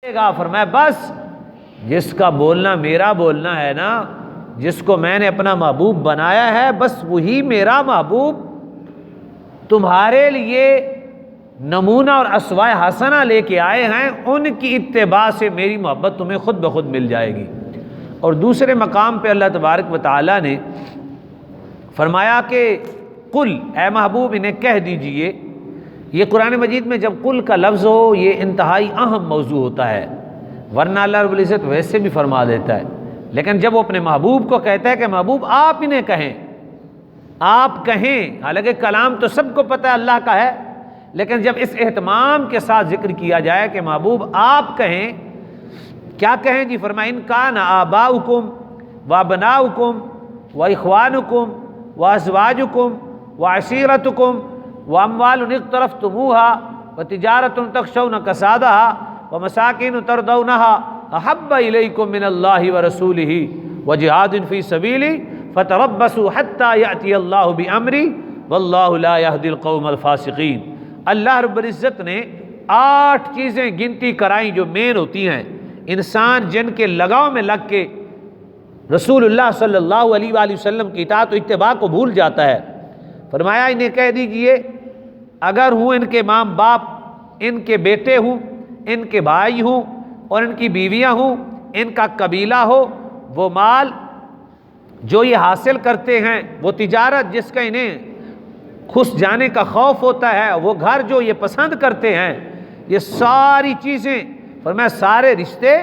گا. فرمایا بس جس کا بولنا میرا بولنا ہے نا، جس کو میں نے اپنا محبوب بنایا ہے، بس وہی میرا محبوب تمہارے لیے نمونہ اور اسوہ حسنہ لے کے آئے ہیں، ان کی اتباع سے میری محبت تمہیں خود بخود مل جائے گی. اور دوسرے مقام پہ اللہ تبارک و تعالیٰ نے فرمایا کہ قل، اے محبوب انہیں کہہ دیجئے. یہ قرآن مجید میں جب قل کا لفظ ہو یہ انتہائی اہم موضوع ہوتا ہے، ورنہ اللہ رب العزت ویسے بھی فرما دیتا ہے، لیکن جب وہ اپنے محبوب کو کہتا ہے کہ محبوب آپ انہیں کہیں، آپ کہیں، حالانکہ کلام تو سب کو پتہ ہے اللہ کا ہے، لیکن جب اس اہتمام کے ساتھ ذکر کیا جائے کہ محبوب آپ کہیں، کیا کہیں جی؟ فرمایا ان کان آباؤکم وابناؤکم واخوانکم وازواجکم وعشیرتکم واموال اقترفتموها وتجارۃ تخشون کسادها ومساکن ترضونها احب الیکم من اللہ ورسولہ وجہاد فی سبیلہ فتربصوا حتی یأتی اللہ بامرہ واللہ لا یہدی القوم الفاسقین. اللہ رب العزت نے 8 چیزیں گنتی کرائیں جو مین ہوتی ہیں، انسان جن کے لگاؤ میں لگ کے رسول اللہ صلی اللہ علیہ وآلہ وسلم کی اطاعت و اتباع کو بھول جاتا ہے. فرمایا انہیں کہہ دیجئے اگر ہوں ان کے ماں باپ، ان کے بیٹے ہوں، ان کے بھائی ہوں اور ان کی بیویاں ہوں، ان کا قبیلہ ہو، وہ مال جو یہ حاصل کرتے ہیں، وہ تجارت جس کا انہیں کھس جانے کا خوف ہوتا ہے، وہ گھر جو یہ پسند کرتے ہیں، یہ ساری چیزیں، فرمایا سارے رشتے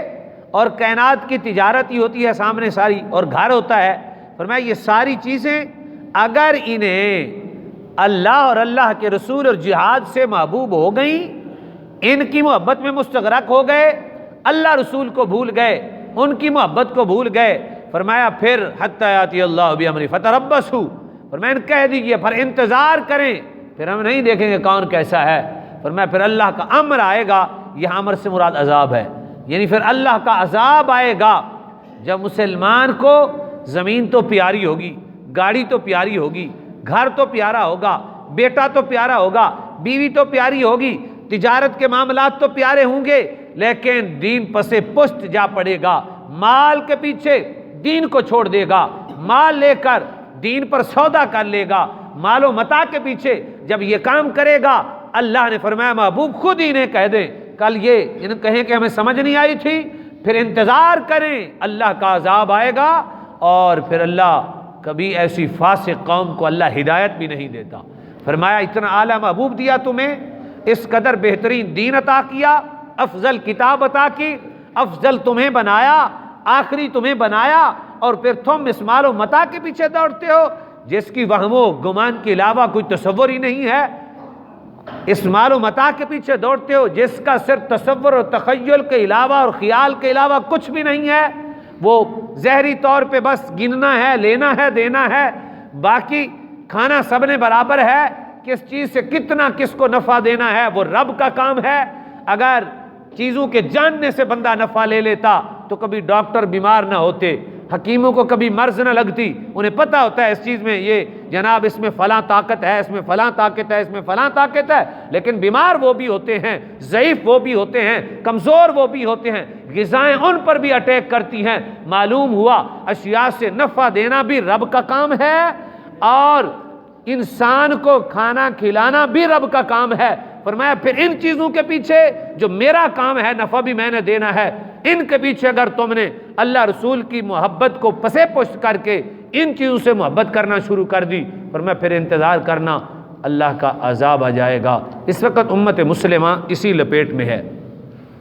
اور کائنات کی تجارت ہی ہوتی ہے سامنے ساری، اور گھر ہوتا ہے. فرمایا یہ ساری چیزیں اگر انہیں اللہ اور اللہ کے رسول اور جہاد سے محبوب ہو گئیں، ان کی محبت میں مستغرق ہو گئے، اللہ رسول کو بھول گئے، ان کی محبت کو بھول گئے، فرمایا پھر حتی یاتی اللہ بامرہ فتربصوا، فرمایا ان کہہ دیجئے پھر انتظار کریں، پھر ہم نہیں دیکھیں گے کون کیسا ہے. فرمایا پھر اللہ کا امر آئے گا، یہاں امر سے مراد عذاب ہے، یعنی پھر اللہ کا عذاب آئے گا جب مسلمان کو زمین تو پیاری ہوگی، گاڑی تو پیاری ہوگی، گھر تو پیارا ہوگا، بیٹا تو پیارا ہوگا، بیوی تو پیاری ہوگی، تجارت کے معاملات تو پیارے ہوں گے، لیکن دین پسے پشت جا پڑے گا، مال کے پیچھے دین کو چھوڑ دے گا، مال لے کر دین پر سودا کر لے گا، مال و متاع کے پیچھے جب یہ کام کرے گا، اللہ نے فرمایا محبوب خود ہی انہیں کہہ دیں، کل یہ کہیں کہ ہمیں سمجھ نہیں آئی تھی، پھر انتظار کریں، اللہ کا عذاب آئے گا، اور پھر اللہ کبھی ایسی فاسق قوم کو اللہ ہدایت بھی نہیں دیتا. فرمایا اتنا اعلیٰ محبوب دیا تمہیں، اس قدر بہترین دین عطا کیا، افضل کتاب عطا کی، افضل تمہیں بنایا، آخری تمہیں بنایا، اور پھر تم اس مال و متاع کے پیچھے دوڑتے ہو جس کی وہم و گمان کے علاوہ کوئی تصور ہی نہیں ہے، اس مال و متاع کے پیچھے دوڑتے ہو جس کا صرف تصور اور تخیل کے علاوہ اور خیال کے علاوہ کچھ بھی نہیں ہے، وہ ظاہری طور پہ بس گننا ہے، لینا ہے، دینا ہے، باقی کھانا سب نے برابر ہے، کس چیز سے کتنا کس کو نفع دینا ہے وہ رب کا کام ہے. اگر چیزوں کے جاننے سے بندہ نفع لے لیتا تو کبھی ڈاکٹر بیمار نہ ہوتے، حکیموں کو کبھی مرض نہ لگتی، انہیں پتہ ہوتا ہے اس چیز میں یہ جناب اس میں فلاں طاقت ہے، اس میں فلاں طاقت ہے، اس میں فلاں طاقت ہے، لیکن بیمار وہ بھی ہوتے ہیں، ضعیف وہ بھی ہوتے ہیں، کمزور وہ بھی ہوتے ہیں، غذائیں ان پر بھی اٹیک کرتی ہیں. معلوم ہوا اشیاء سے نفع دینا بھی رب کا کام ہے، اور انسان کو کھانا کھلانا بھی رب کا کام ہے. فرمایا پھر ان چیزوں کے پیچھے جو میرا کام ہے، نفع بھی میں نے دینا ہے، ان کے پیچھے اگر تم نے اللہ رسول کی محبت کو پسے پشت کر کے ان چیزوں سے محبت کرنا شروع کر دی، فرمایا پھر انتظار کرنا، اللہ کا عذاب آ جائے گا. اس وقت امت مسلمہ اسی لپیٹ میں ہے.